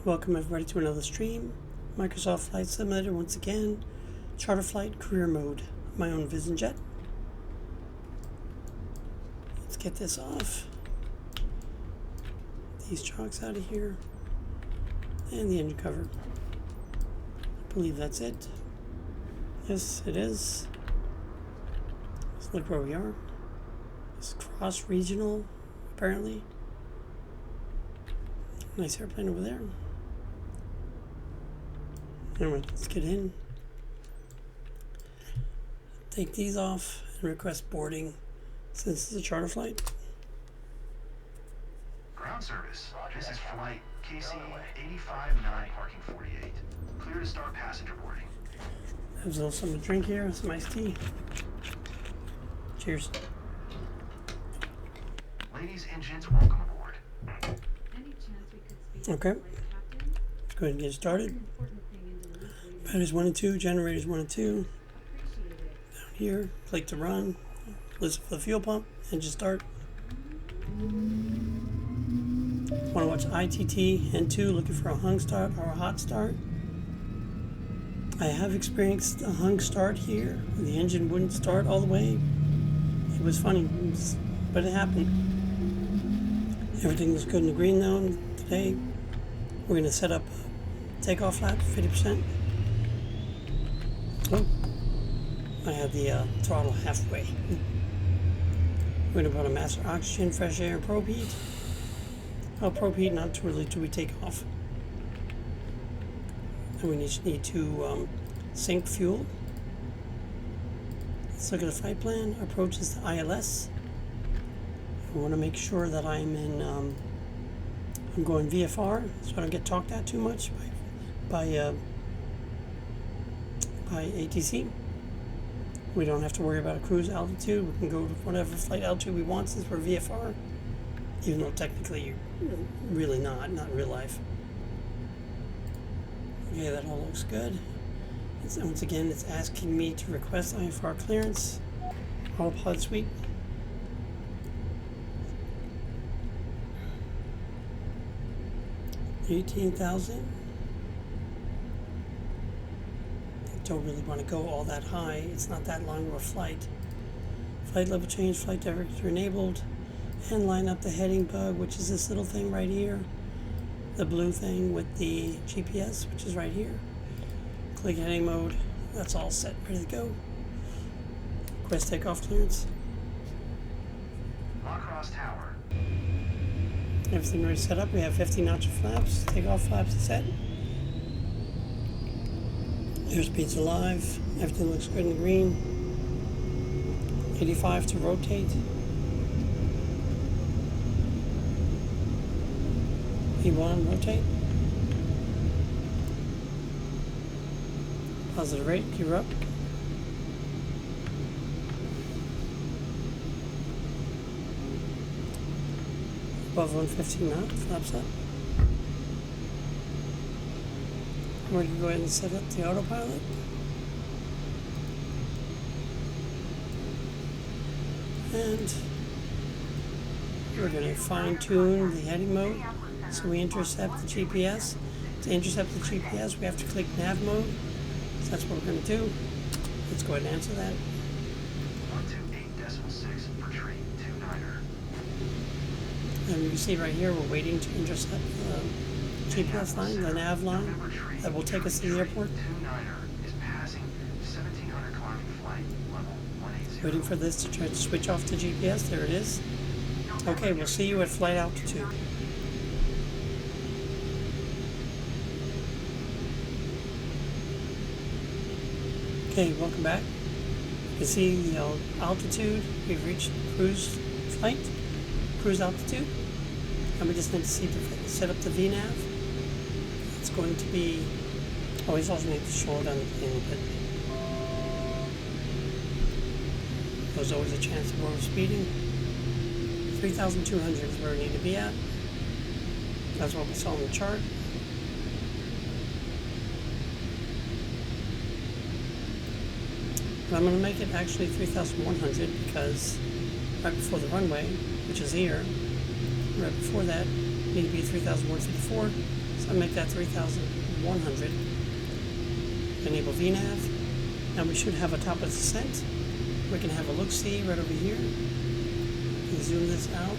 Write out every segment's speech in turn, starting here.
Welcome everybody to another stream. Microsoft Flight Simulator once again. Charter flight career mode. My own Vision Jet. Let's get this off. These chocks out of here. And the engine cover. I believe that's it. Yes, it is. Let's look where we are. It's cross regional, apparently. Nice airplane over there. Anyway, let's get in. Take these off and request boarding since it's a charter flight. Ground service. This is flight KC 859 parking 48. Clear to start passenger boarding. There's a little something to drink here, some iced tea. Cheers. Ladies and gents, welcome aboard. Okay. Let's go ahead and get started. Batteries 1 and 2, generators 1 and 2. Down here, click to run. Listen for the fuel pump, engine start. Want to watch ITT N2, looking for a hung start or a hot start. I have experienced a hung start here. The engine wouldn't start all the way. It was funny, but it happened. Everything was good in the green though. Today, we're going to set up takeoff flap 50%. Oh, I had the throttle halfway. We're going to put a master oxygen, fresh air, and probe heat. Well, probe heat not really till we take off. And we just need to sink fuel. Let's look at the flight plan. Approach is the ILS. I want to make sure that I'm in. I'm going VFR, so I don't get talked at too much by ATC. We don't have to worry about a cruise altitude. We can go to whatever flight altitude we want since we're VFR, even though technically you're really not in real life. Okay, that all looks good. Once again, it's asking me to request IFR clearance. Autopilot suite. $18,000. Don't really want to go all that high. It's not that long of a flight. Flight level change, flight director enabled, and line up the heading bug, which is this little thing right here. The blue thing with the GPS, which is right here. Click heading mode. That's all set, ready to go. Request takeoff clearance. Across tower. Everything already set up. We have 50 knots of flaps. Takeoff flaps set. Airspeed's alive. Everything looks good in green. 85 to rotate. E1, rotate. Positive rate, gear up. Above 115 knot, flaps up. We're going to go ahead and set up the autopilot. And we're going to fine tune the heading mode so we intercept the GPS. To intercept the GPS, we have to click nav mode. So that's what we're going to do. Let's go ahead and answer that. 128.6 for tree 29er. And you can see right here, we're waiting to intercept the GPS line, the nav line, that will take us to the airport. 29er is passing 1700 climbing flight level 180. Waiting for this to try to switch off the GPS. There it is. Okay, we'll see you at flight altitude. Okay, welcome back. You can see the altitude. We've reached cruise altitude. And we just need to set up the VNAV. It's going to be, we also need to slow down the plane, but there's always a chance of overspeeding. 3,200 is where we need to be at. That's what we saw on the chart. But I'm going to make it actually 3,100 because right before the runway, which is here, right before that, need to be 3,154, So make that 3,100. Enable VNAV. Now we should have a top of descent. We can have a look-see right over here. And zoom this out.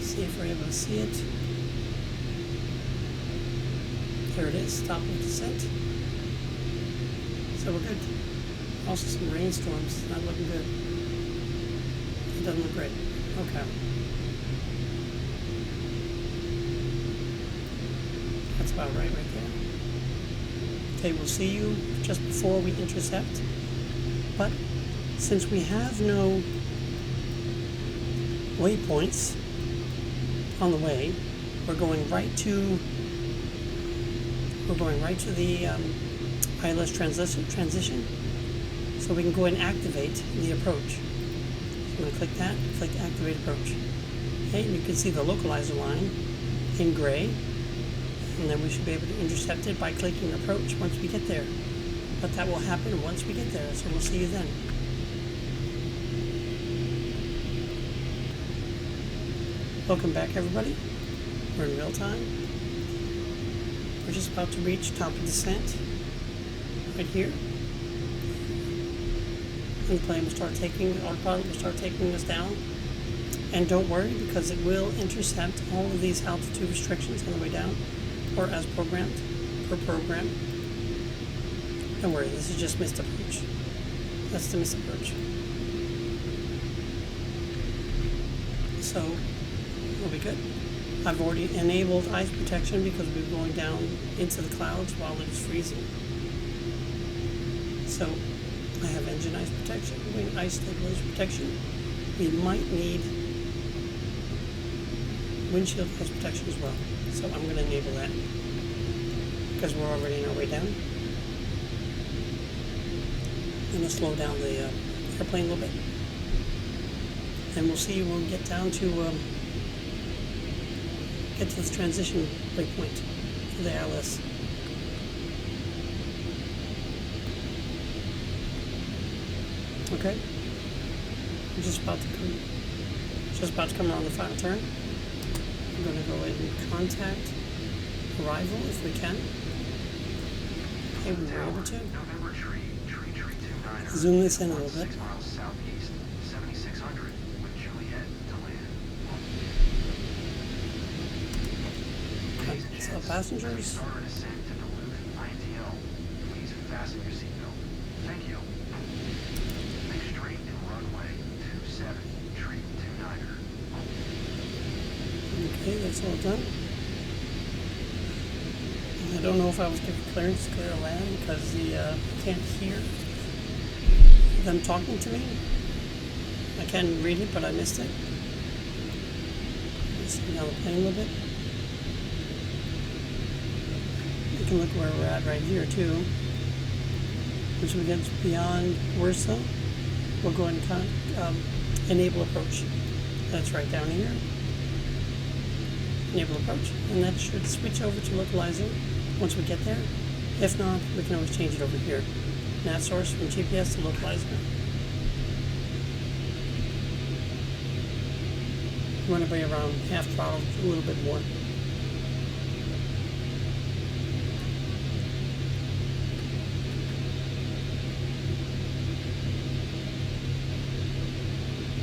See if we're able to see it. There it is, top of descent. So we're good. Also some rainstorms, not looking good. It doesn't look great. Okay. That's about right there. Okay, we'll see you just before we intercept. But since we have no waypoints on the way, we're going right to the ILS transition, so we can go ahead and activate the approach. So I'm going to click that, click activate approach. Okay, and you can see the localizer line in gray, and then we should be able to intercept it by clicking approach once we get there. But that will happen once we get there, so we'll see you then. Welcome back, everybody. We're in real time. We're just about to reach top of descent, right here. And the plane will start taking, autopilot will start taking us down. And don't worry, because it will intercept all of these altitude restrictions on the way down, or as programmed, per program. Don't worry, this is just missed approach. That's the missed approach. So, we'll be good. I've already enabled ice protection because we were going down into the clouds while it was freezing. So I have engine ice protection, wing ice stabilization protection. We might need windshield ice protection as well. So I'm going to enable that because we're already on our way down. I'm going to slow down the airplane a little bit. And we'll see when we get down to this transition waypoint for the ILS. Okay, I'm just about to come around the final turn. I'm going to go ahead and contact arrival if we can. Okay, we were able to. Zoom this in a little bit. 6 miles southeast, 7600 with Juliet to land. Okay, so passengers. Start our descent to Duluth ITL. Please fasten your seatbelt. Thank you. Make straight and runway 27, treat 29er. Okay, that's all done. I don't know if I was given clearance to clear land because I can't hear them talking to me. I can read it, but I missed it. Let's slow down the plane a little bit. You can look where we're at right here too. Once we get beyond Warsaw, we'll go ahead and enable approach. That's right down here. Enable approach, and that should switch over to localizer once we get there. If not, we can always change it over here. Nav source from GPS to localizer. You want to be around half throttle, a little bit more.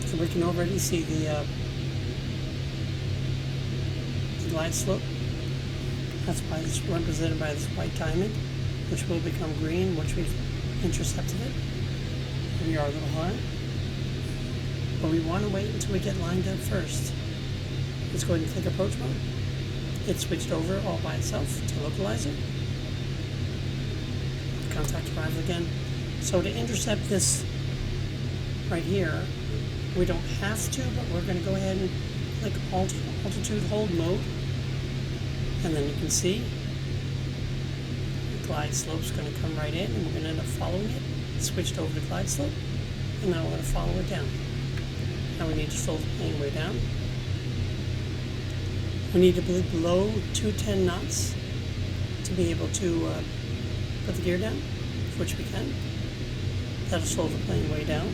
So we can already see the glide slope. That's why it's represented by this white diamond, which will become green once we've intercepted it. We are a little high, but we want to wait until we get lined up first. Let's go ahead and click approach mode. It switched over all by itself to localizer. Contact arrival again. So to intercept this right here, we don't have to, but we're going to go ahead and click altitude hold mode. And then you can see the glide slope's going to come right in, and we're going to end up following it. Switched over to glide slope, and now we're going to follow it down. Now we need to slow the plane way down. We need to be below 210 knots to be able to put the gear down, which we can. That'll slow the plane way down.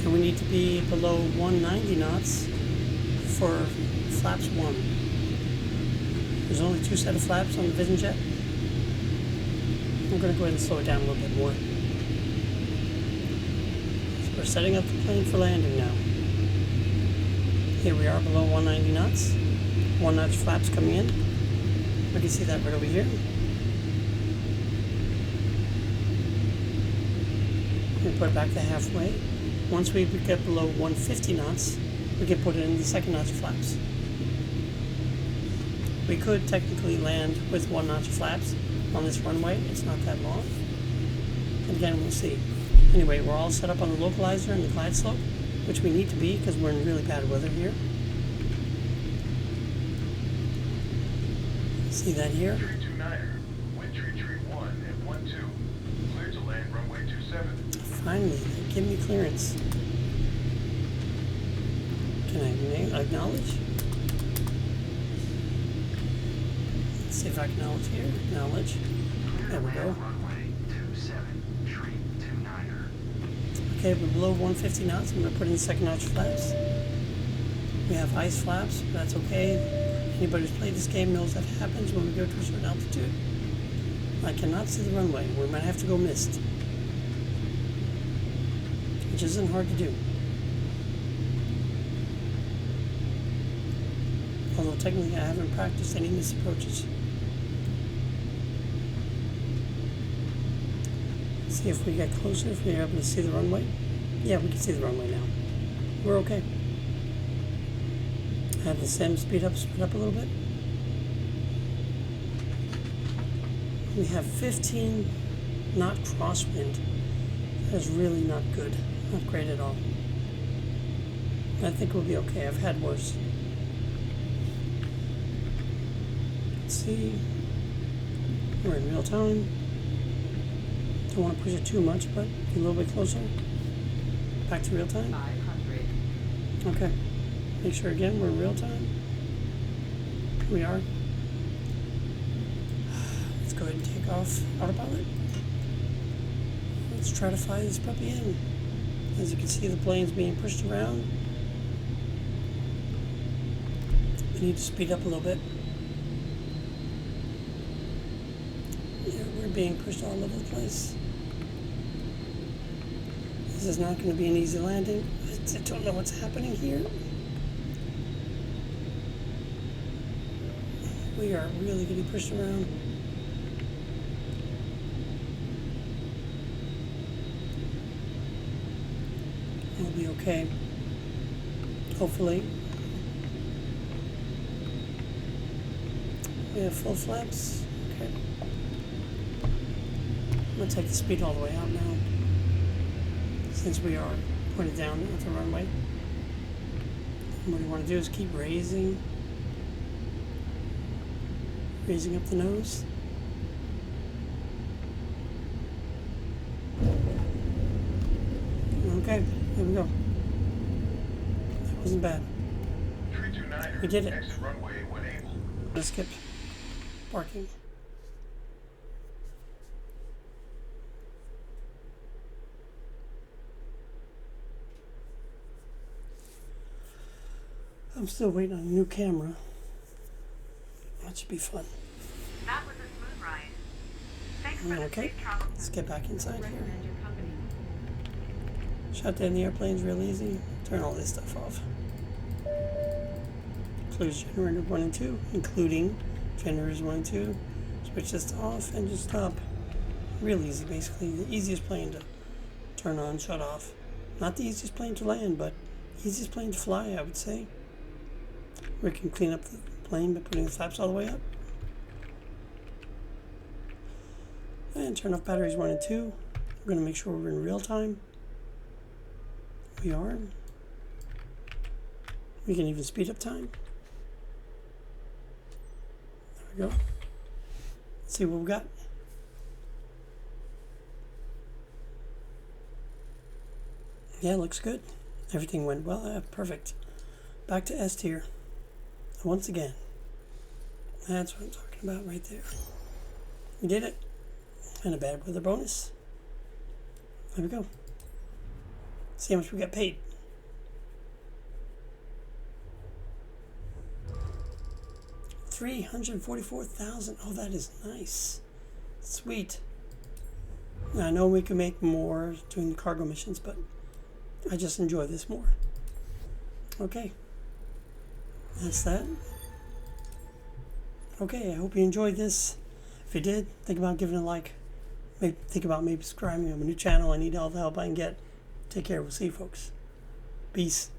And need to be below 190 knots for flaps 1. There's only 2 sets of flaps on the Vision Jet. I'm going to go ahead and slow it down a little bit more. So we're setting up the plane for landing now. Here we are below 190 knots. 1 notch flaps coming in. We can see that right over here. We put it back to halfway. Once we get below 150 knots, we can put it in the 2nd notch of flaps. We could technically land with 1 notch of flaps on this runway. It's not that long. And again, we'll see. Anyway, we're all set up on the localizer and the glide slope, which we need to be because we're in really bad weather here. See that here? 329er, wind tree 1 and 12. Clear to land runway 27. Finally, give me clearance. Can I acknowledge? Let's see if I acknowledge here. Acknowledge. There we go. Runway 27, tree 29er. Okay, we're below 150 knots. I'm going to put in the 2nd notch flaps. We have ice flaps, but that's okay. Anybody who's played this game knows that happens when we go to a certain altitude. I cannot see the runway. We might have to go mist, which isn't hard to do. Although technically I haven't practiced any mist approaches. See if we get closer, if we're able to see the runway. Yeah, we can see the runway now. We're okay. Have the sim speed up a little bit. We have 15 knot crosswind. That is really not good. Not great at all. I think we'll be okay. I've had worse. Let's see. We're in real time. Don't want to push it too much, but a little bit closer. Back to real time. 500. Okay. Make sure again we're in real time. Here we are. Let's go ahead and take off autopilot. Let's try to fly this puppy in. As you can see, the plane's being pushed around. We need to speed up a little bit. Yeah, we're being pushed all over the place. This is not going to be an easy landing. I don't know what's happening here. We are really getting pushed around. We'll be okay. Hopefully. We have full flaps. Okay. I'm going to take the speed all the way out now, since we are pointed down at the runway. And what we want to do is keep raising up the nose. Okay, there we go. That wasn't bad. We did it. Exit runway when able. Let's skip parking. I'm still waiting on a new camera. That should be fun. That was a smooth ride. Thanks for the Okay, safe travel. let's get back inside here. Recommend your company. Shut down the airplanes real easy. Turn all this stuff off. Close generator 1 and 2, including generators 1 and 2. Switch this to off and just stop. Real easy, basically. The easiest plane to turn on, shut off. Not the easiest plane to land, but easiest plane to fly, I would say. We can clean up the plane by putting the flaps all the way up. And turn off batteries 1 and 2. We're going to make sure we're in real time. We are. We can even speed up time. There we go. Let's see what we got. Yeah, looks good. Everything went well. Yeah, perfect. Back to S tier. Once again. That's what I'm talking about right there. We did it. And a bad weather bonus. There we go. See how much we got paid. $344,000. Oh, that is nice. Sweet. Now, I know we can make more doing the cargo missions, but I just enjoy this more. Okay. That's that. Okay, I hope you enjoyed this. If you did, think about giving a like. Maybe think about maybe subscribing to a new channel. I need all the help I can get. Take care. We'll see you folks. Peace.